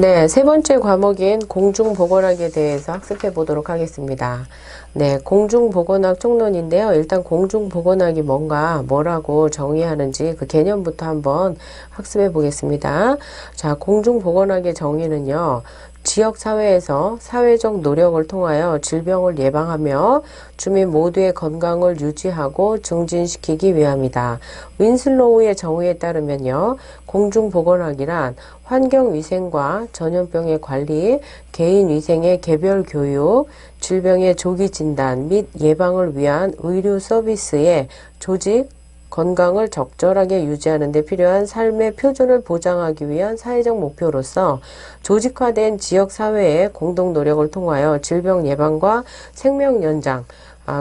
네, 세 번째 과목인 공중보건학에 대해서 학습해 보도록 하겠습니다. 네, 공중보건학 총론인데요. 일단 공중보건학이 뭐라고 정의하는지 그 개념부터 한번 학습해 보겠습니다. 자, 공중보건학의 정의는요. 지역사회에서 사회적 노력을 통하여 질병을 예방하며 주민 모두의 건강을 유지하고 증진시키기 위함이다. 윈슬로우의 정의에 따르면요. 공중보건학이란 환경위생과 전염병의 관리, 개인위생의 개별 교육, 질병의 조기 진단 및 예방을 위한 의료 서비스의 조직, 건강을 적절하게 유지하는 데 필요한 삶의 표준을 보장하기 위한 사회적 목표로서 조직화된 지역사회의 공동 노력을 통하여 질병 예방과 생명 연장,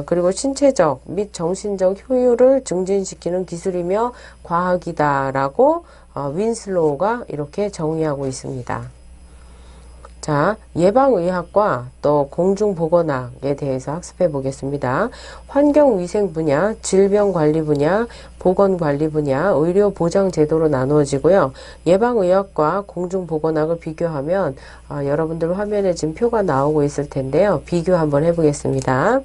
그리고 신체적 및 정신적 효율을 증진시키는 기술이며 과학이다라고 윈슬로우가 이렇게 정의하고 있습니다. 자, 예방의학과 또 공중보건학에 대해서 학습해 보겠습니다. 환경위생 분야, 질병관리 분야, 보건관리 분야, 의료보장제도로 나누어지고요. 예방의학과 공중보건학을 비교하면 여러분들 화면에 지금 표가 나오고 있을 텐데요. 비교 한번 해보겠습니다.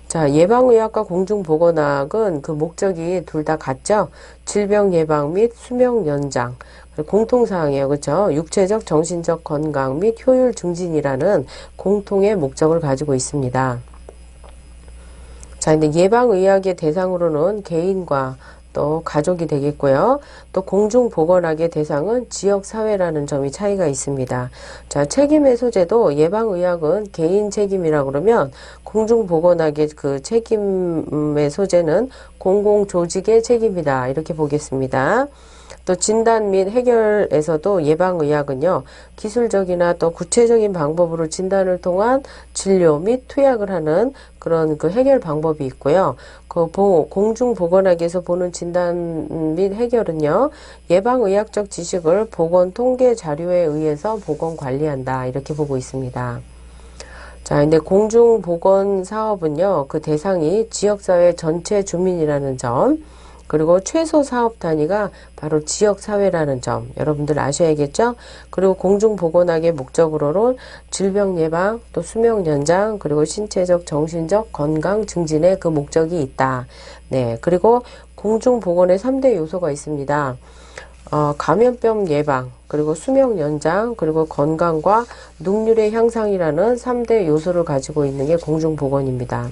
자, 예방의학과 공중보건학은 그 목적이 둘 다 같죠? 질병 예방 및 수명 연장. 공통사항이에요. 그렇죠? 육체적, 정신적 건강 및 효율 증진이라는 공통의 목적을 가지고 있습니다. 자, 근데 예방의학의 대상으로는 개인과 또 가족이 되겠고요. 또 공중보건학의 대상은 지역사회라는 점이 차이가 있습니다. 자, 책임의 소재도 예방의학은 개인 책임이라 그러면 공중보건학의 그 책임의 소재는 공공조직의 책임이다. 이렇게 보겠습니다. 또 진단 및 해결에서도 예방의학은요, 기술적이나 또 구체적인 방법으로 진단을 통한 진료 및 투약을 하는 그런 그 해결 방법이 있고요. 그 공중보건학에서 보는 진단 및 해결은요, 예방의학적 지식을 보건 통계 자료에 의해서 보건 관리한다. 이렇게 보고 있습니다. 자, 근데 공중보건 사업은요, 그 대상이 지역사회 전체 주민이라는 점, 그리고 최소 사업 단위가 바로 지역사회라는 점 여러분들 아셔야겠죠? 그리고 공중보건학의 목적으로는 질병 예방, 또 수명 연장, 그리고 신체적, 정신적 건강 증진에 그 목적이 있다. 네, 그리고 공중보건의 3대 요소가 있습니다. 감염병 예방, 그리고 수명 연장, 그리고 건강과 능률의 향상이라는 3대 요소를 가지고 있는 게 공중보건입니다.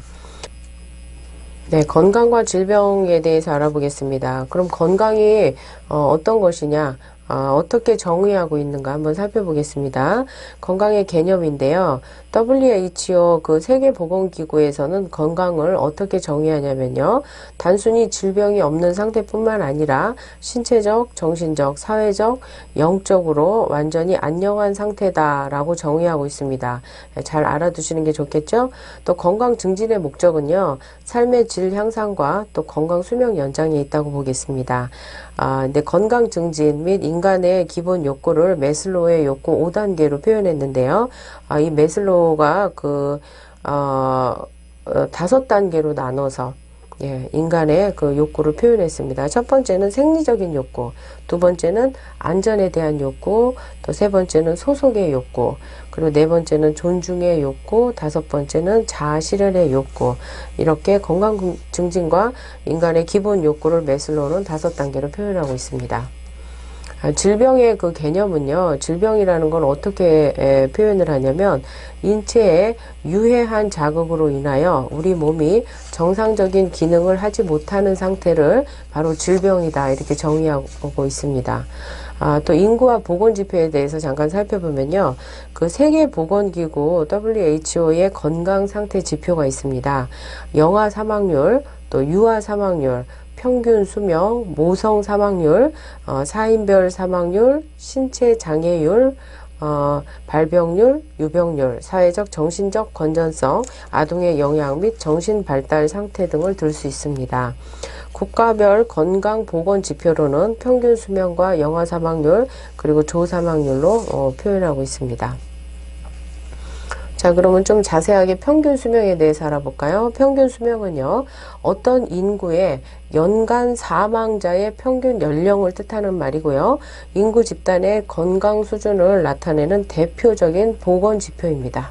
네, 건강과 질병에 대해서 알아보겠습니다. 그럼 건강이 어떤 것이냐, 어떻게 정의하고 있는가 한번 살펴보겠습니다. 건강의 개념인데요. WHO 그 세계보건기구에서는 건강을 어떻게 정의하냐면요. 단순히 질병이 없는 상태뿐만 아니라 신체적, 정신적, 사회적, 영적으로 완전히 안녕한 상태다라고 정의하고 있습니다. 잘 알아두시는 게 좋겠죠? 또 건강 증진의 목적은요. 삶의 질 향상과 또 건강 수명 연장에 있다고 보겠습니다. 근데 건강 증진 및 인간의 기본 욕구를 매슬로우의 욕구 5단계로 표현했는데요. 이 매슬로우가 5단계로 나눠서 인간의 그 욕구를 표현했습니다. 첫 번째는 생리적인 욕구, 두 번째는 안전에 대한 욕구, 또 세 번째는 소속의 욕구, 그리고 네 번째는 존중의 욕구, 다섯 번째는 자아 실현의 욕구. 이렇게 건강 증진과 인간의 기본 욕구를 매슬로우는 5단계로 표현하고 있습니다. 질병의 그 개념은요, 질병이라는 건 어떻게 표현을 하냐면, 인체에 유해한 자극으로 인하여 우리 몸이 정상적인 기능을 하지 못하는 상태를 바로 질병이다. 이렇게 정의하고 있습니다. 또 인구와 보건 지표에 대해서 잠깐 살펴보면요. 그 세계보건기구 WHO의 건강 상태 지표가 있습니다. 영아 사망률, 또 유아 사망률, 평균 수명, 모성 사망률, 사인별 사망률, 신체 장애율, 발병률, 유병률, 사회적 정신적 건전성, 아동의 영양 및 정신 발달 상태 등을 들 수 있습니다. 국가별 건강 보건 지표로는 평균 수명과 영아 사망률, 그리고 조 사망률로 표현하고 있습니다. 자, 그러면 좀 자세하게 평균 수명에 대해서 알아볼까요? 평균 수명은요, 어떤 인구의 연간 사망자의 평균 연령을 뜻하는 말이고요. 인구 집단의 건강 수준을 나타내는 대표적인 보건 지표입니다.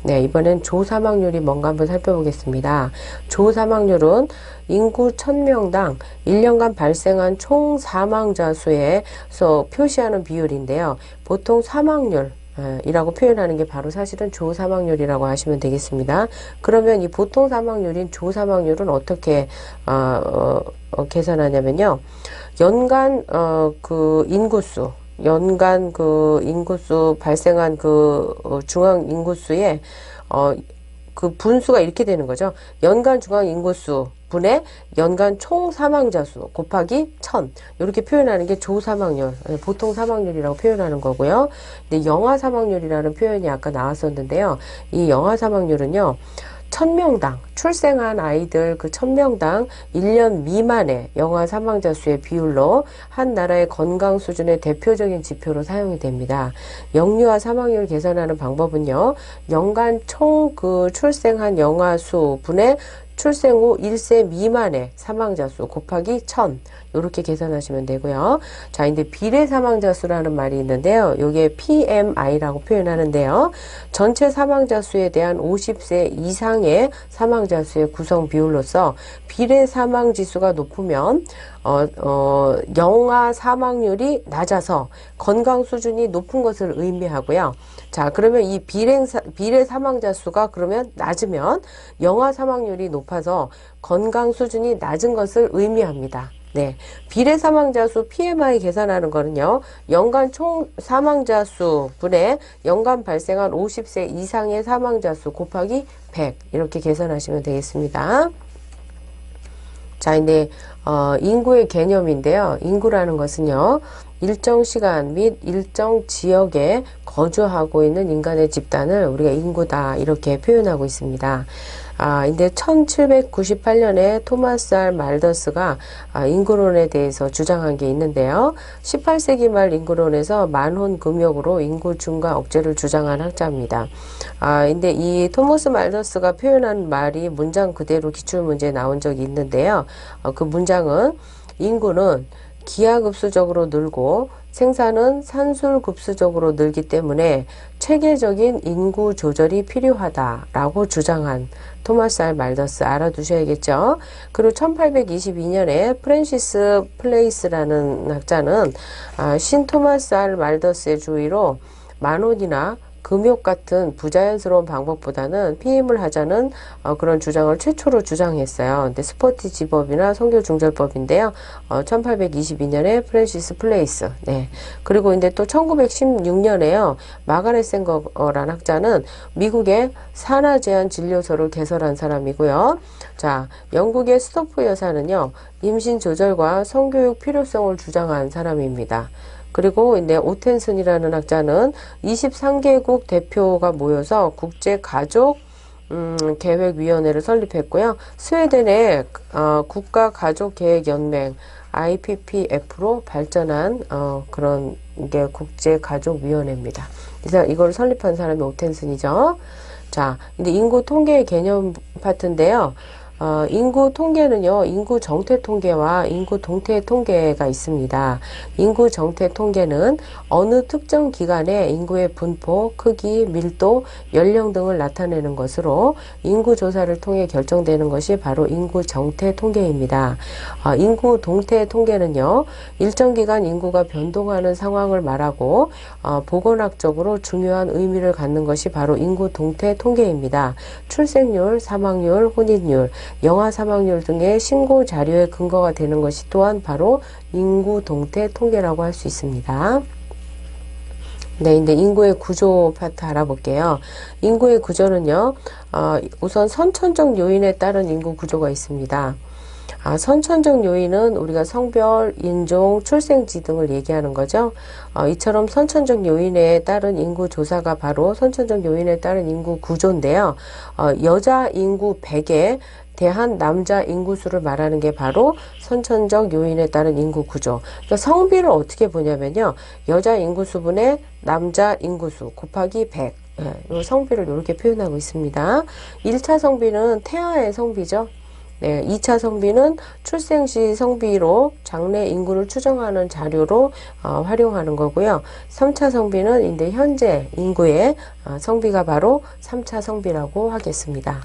네, 이번엔 조사망률이 뭔가 한번 살펴보겠습니다. 조사망률은 인구 1000명당 1년간 발생한 총 사망자 수에서 표시하는 비율인데요. 보통 사망률 이라고 표현하는 게 바로 사실은 조사망률이라고 하시면 되겠습니다. 그러면 이 보통 사망률인 조사망률은 어떻게 계산하냐면요. 연간 그 인구수 발생한 중앙 인구수의 그 분수가 이렇게 되는 거죠. 연간 중앙 인구수 분의 연간 총 사망자 수 곱하기 1000 이렇게 표현하는 게 조사망률, 보통 사망률이라고 표현하는 거고요. 근데 영아 사망률이라는 표현이 아까 나왔었는데요. 이 영아 사망률은요. 1000명당 출생한 아이들 그 1000명당 1년 미만의 영아 사망자 수의 비율로 한 나라의 건강 수준의 대표적인 지표로 사용이 됩니다. 영유아 사망률 계산하는 방법은요. 연간 총 그 출생한 영아 수 분의 출생 후 1세 미만의 사망자 수 곱하기 1000 이렇게 계산하시면 되고요. 자, 이제 비례 사망자 수라는 말이 있는데요. 이게 PMI라고 표현하는데요. 전체 사망자 수에 대한 50세 이상의 사망자 수의 구성 비율로서 비례 사망 지수가 높으면 영아 사망률이 낮아서 건강 수준이 높은 것을 의미하고요. 자, 그러면 이 비례 사망자 수가 그러면 낮으면 영아 사망률이 높아서 건강 수준이 낮은 것을 의미합니다. 네. 비례 사망자 수 PMI 계산하는 거는요. 연간 총 사망자 수 분의 연간 발생한 50세 이상의 사망자 수 곱하기 100 이렇게 계산하시면 되겠습니다. 자, 이제 인구의 개념인데요. 인구라는 것은요. 일정 시간 및 일정 지역에 거주하고 있는 인간의 집단을 우리가 인구다 이렇게 표현하고 있습니다. 근데 1798년에 토마스 알 말더스가 인구론에 대해서 주장한 게 있는데요. 18세기 말 인구론에서 만혼 금욕으로 인구 증가 억제를 주장한 학자입니다. 근데 이 토마스 말더스가 표현한 말이 문장 그대로 기출문제에 나온 적이 있는데요. 그 문장은 인구는 기하급수적으로 늘고 생산은 산술급수적으로 늘기 때문에 체계적인 인구 조절이 필요하다라고 주장한 토마스 알 말더스 알아두셔야겠죠. 그리고 1822년에 프랜시스 플레이스라는 학자는 신 토마스 알 말더스의 주의로 만혼이나 금욕 같은 부자연스러운 방법보다는 피임을 하자는 그런 주장을 최초로 주장했어요. 근데 스포티지법이나 성교중절법인데요. 1822년에 프랜시스 플레이스. 네. 그리고 이제 또 1916년에요. 마가렛 생거라는 학자는 미국의 산하 제한 진료소를 개설한 사람이고요. 자, 영국의 스토프 여사는요. 임신 조절과 성교육 필요성을 주장한 사람입니다. 그리고 이제 오텐슨이라는 학자는 23개국 대표가 모여서 국제가족 계획위원회를 설립했고요. 스웨덴의 국가가족계획연맹 IPPF로 발전한 그런 게 국제가족위원회입니다. 그래서 이걸 설립한 사람이 오텐슨이죠. 자, 근데 인구 통계의 개념 파트인데요. 인구 통계는요, 인구 정태 통계와 인구 동태 통계가 있습니다. 인구 정태 통계는 어느 특정 기간에 인구의 분포, 크기, 밀도, 연령 등을 나타내는 것으로 인구 조사를 통해 결정되는 것이 바로 인구 정태 통계입니다. 인구 동태 통계는요, 일정 기간 인구가 변동하는 상황을 말하고 보건학적으로 중요한 의미를 갖는 것이 바로 인구 동태 통계입니다. 출생률, 사망률, 혼인율, 영아 사망률 등의 신고 자료의 근거가 되는 것이 또한 바로 인구 동태 통계라고 할 수 있습니다. 네, 근데 인구의 구조 파트 알아볼게요. 인구의 구조는요, 우선 선천적 요인에 따른 인구 구조가 있습니다. 선천적 요인은 우리가 성별, 인종, 출생지 등을 얘기하는 거죠. 이처럼 선천적 요인에 따른 인구 조사가 바로 선천적 요인에 따른 인구 구조인데요. 여자 인구 100에 대한 남자 인구수를 말하는 게 바로 선천적 요인에 따른 인구 구조. 그러니까 성비를 어떻게 보냐면요. 여자 인구수분의 남자 인구수 곱하기 100. 요 성비를 이렇게 표현하고 있습니다. 1차 성비는 태아의 성비죠. 네, 2차 성비는 출생 시 성비로 장래 인구를 추정하는 자료로 활용하는 거고요. 3차 성비는 이제 현재 인구의 성비가 바로 3차 성비라고 하겠습니다.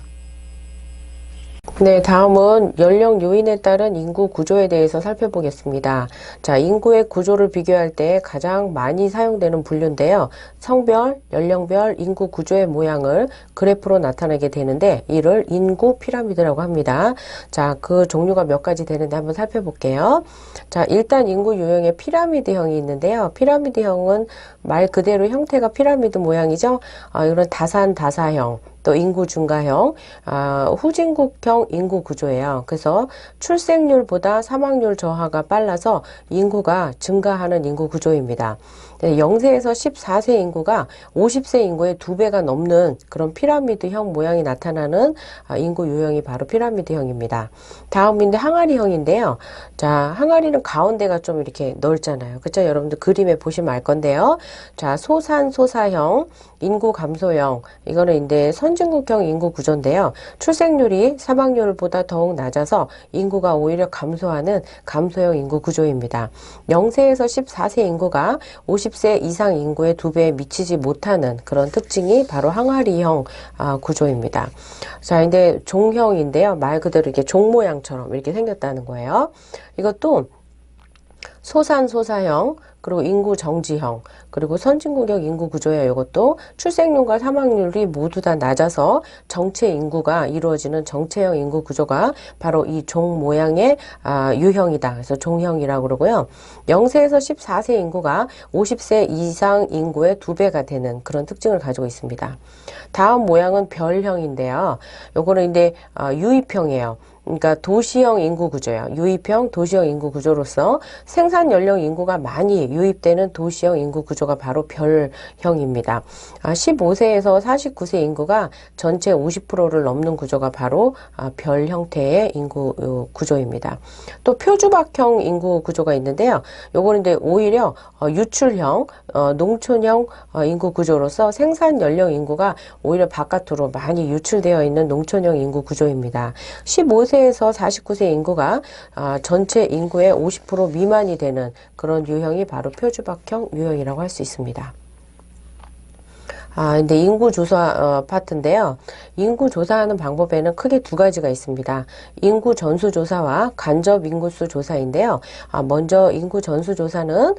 네, 다음은 연령 요인에 따른 인구 구조에 대해서 살펴보겠습니다. 자, 인구의 구조를 비교할 때 가장 많이 사용되는 분류인데요. 성별, 연령별 인구 구조의 모양을 그래프로 나타내게 되는데 이를 인구 피라미드라고 합니다. 자, 그 종류가 몇 가지 되는데 한번 살펴볼게요. 자, 일단 인구 유형의 피라미드형이 있는데요. 피라미드형은 말 그대로 형태가 피라미드 모양이죠. 이런 다산다사형. 또 인구 증가형, 후진국형 인구 구조예요. 그래서 출생률보다 사망률 저하가 빨라서 인구가 증가하는 인구 구조입니다. 0세에서 14세 인구가 50세 인구의 2배가 넘는 그런 피라미드형 모양이 나타나는 인구 유형이 바로 피라미드형입니다. 다음인데 항아리형인데요. 자, 항아리는 가운데가 좀 이렇게 넓잖아요. 그쵸? 여러분들 그림에 보시면 알 건데요. 자, 소산소사형, 인구 감소형, 이거는 이제 선진국형 인구 구조인데요. 출생률이 사망률보다 더욱 낮아서 인구가 오히려 감소하는 감소형 인구 구조입니다. 0세에서 14세 인구가 50세 이상 인구의 2배에 미치지 못하는 그런 특징이 바로 항아리형 구조입니다. 자, 이제 종형인데요. 말 그대로 이렇게 종 모양처럼 이렇게 생겼다는 거예요. 이것도 소산소사형, 그리고 인구 정지형, 그리고 선진국형 인구 구조예요. 이것도 출생률과 사망률이 모두 다 낮아서 정체 인구가 이루어지는 정체형 인구 구조가 바로 이 종 모양의 유형이다. 그래서 종형이라고 그러고요. 0세에서 14세 인구가 50세 이상 인구의 2배가 되는 그런 특징을 가지고 있습니다. 다음 모양은 별형인데요. 요거는 이제 유입형이에요. 그러니까 도시형 인구 구조예요. 유입형 도시형 인구 구조로서 생산 연령 인구가 많이 유입되는 도시형 인구 구조가 바로 별형입니다. 15세에서 49세 인구가 전체 50%를 넘는 구조가 바로 별 형태의 인구 구조입니다. 또 표주박형 인구 구조가 있는데요. 요거는 이제 오히려 유출형, 농촌형 인구 구조로서 생산 연령 인구가 오히려 바깥으로 많이 유출되어 있는 농촌형 인구 구조입니다. 15세에서 49세 인구가 전체 인구의 50% 미만이 되는 그런 유형이 바로 표주박형 유형이라고 할 수 있습니다. 근데 인구 조사 파트인데요. 인구 조사하는 방법에는 크게 두 가지가 있습니다. 인구 전수 조사와 간접 인구수 조사인데요. 먼저 인구 전수 조사는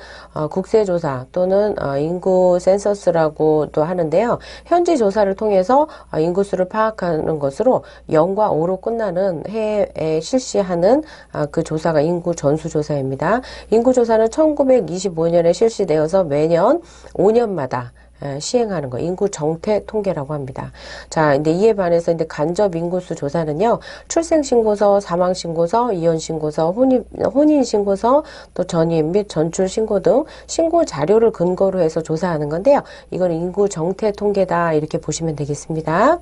국세조사 또는 인구 센서스라고도 하는데요. 현지 조사를 통해서 인구수를 파악하는 것으로 0과 5로 끝나는 해에 실시하는 그 조사가 인구 전수 조사입니다. 인구 조사는 1925년에 실시되어서 매년 5년마다 시행하는 거, 인구 정태 통계라고 합니다. 자, 근데 이에 반해서 이제 간접 인구수 조사는요, 출생신고서, 사망신고서, 이혼신고서, 혼인신고서, 또 전입 및 전출 신고 등 신고 자료를 근거로 해서 조사하는 건데요. 이건 인구 정태 통계다, 이렇게 보시면 되겠습니다.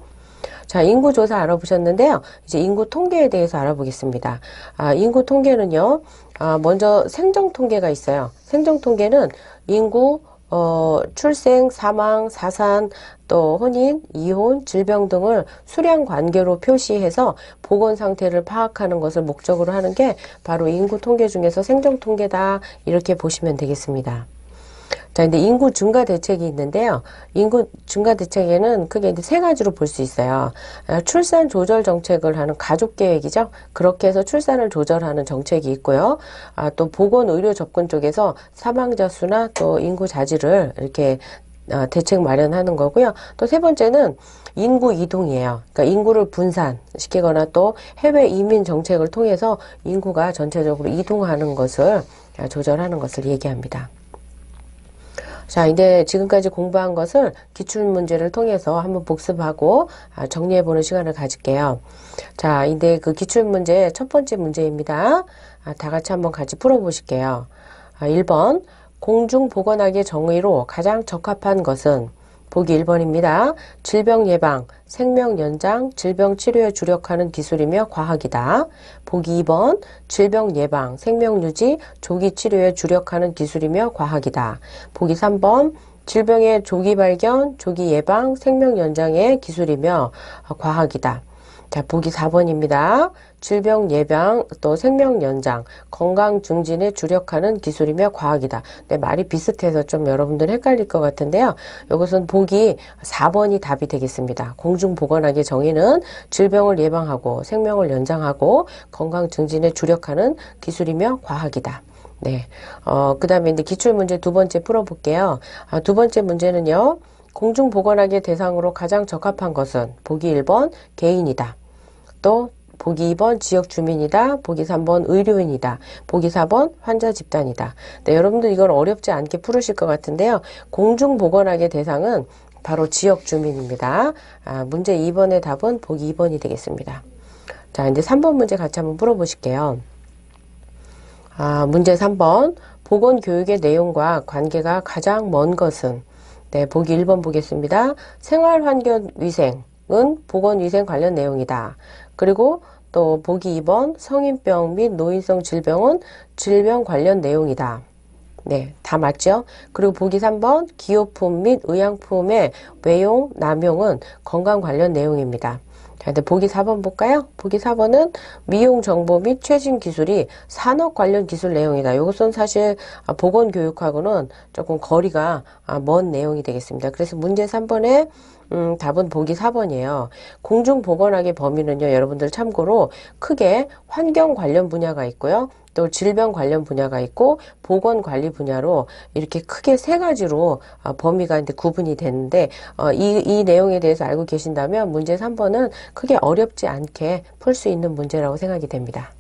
자, 인구 조사 알아보셨는데요. 이제 인구 통계에 대해서 알아보겠습니다. 인구 통계는요, 먼저 생정 통계가 있어요. 생정 통계는 인구, 출생, 사망, 사산, 또 혼인, 이혼, 질병 등을 수량 관계로 표시해서 보건 상태를 파악하는 것을 목적으로 하는 게 바로 인구 통계 중에서 생정 통계다, 이렇게 보시면 되겠습니다. 자, 근데 인구 증가 대책이 있는데요. 인구 증가 대책에는 크게 이제 세 가지로 볼 수 있어요. 출산 조절 정책을 하는 가족 계획이죠. 그렇게 해서 출산을 조절하는 정책이 있고요. 또 보건 의료 접근 쪽에서 사망자 수나 또 인구 자질을 이렇게 대책 마련하는 거고요. 또 세 번째는 인구 이동이에요. 그러니까 인구를 분산시키거나 또 해외 이민 정책을 통해서 인구가 전체적으로 이동하는 것을 조절하는 것을 얘기합니다. 자, 이제 지금까지 공부한 것을 기출문제를 통해서 한번 복습하고 정리해보는 시간을 가질게요. 자, 이제 그 기출문제 첫 번째 문제입니다. 다 같이 한번 같이 풀어보실게요. 1번, 공중보건학의 정의로 가장 적합한 것은? 보기 1번입니다. 질병 예방, 생명 연장, 질병 치료에 주력하는 기술이며 과학이다. 보기 2번, 질병 예방, 생명 유지, 조기 치료에 주력하는 기술이며 과학이다. 보기 3번, 질병의 조기 발견, 조기 예방, 생명 연장의 기술이며 과학이다. 자, 보기 4번입니다. 질병 예방, 또 생명 연장, 건강 증진에 주력하는 기술이며 과학이다. 네, 말이 비슷해서 좀 여러분들 헷갈릴 것 같은데요. 이것은 보기 4번이 답이 되겠습니다. 공중보건학의 정의는 질병을 예방하고 생명을 연장하고 건강 증진에 주력하는 기술이며 과학이다. 네. 그 다음에 이제 기출문제 두 번째 풀어볼게요. 두 번째 문제는요. 공중보건학의 대상으로 가장 적합한 것은 보기 1번 개인이다. 또 보기 2번 지역 주민이다. 보기 3번 의료인이다. 보기 4번 환자 집단이다. 네, 여러분들 이걸 어렵지 않게 풀으실 것 같은데요. 공중보건학의 대상은 바로 지역 주민입니다. 문제 2번의 답은 보기 2번이 되겠습니다. 자, 이제 3번 문제 같이 한번 풀어보실게요. 문제 3번. 보건교육의 내용과 관계가 가장 먼 것은? 네, 보기 1번 보겠습니다. 생활환경위생은 보건위생 관련 내용이다. 그리고 또 보기 2번 성인병 및 노인성 질병은 질병 관련 내용이다. 네, 다 맞죠? 그리고 보기 3번 기호품 및 의약품의 외용, 남용은 건강 관련 내용입니다. 자, 근데 보기 4번 볼까요? 보기 4번은 미용 정보 및 최신 기술이 산업 관련 기술 내용이다. 이것은 사실 보건교육하고는 조금 거리가 먼 내용이 되겠습니다. 그래서 문제 3번에 답은 보기 4번이에요. 공중보건학의 범위는요, 여러분들 참고로 크게 환경 관련 분야가 있고요. 또 질병 관련 분야가 있고 보건관리 분야로 이렇게 크게 세 가지로 범위가 이제 구분이 되는데 이 내용에 대해서 알고 계신다면 문제 3번은 크게 어렵지 않게 풀 수 있는 문제라고 생각이 됩니다.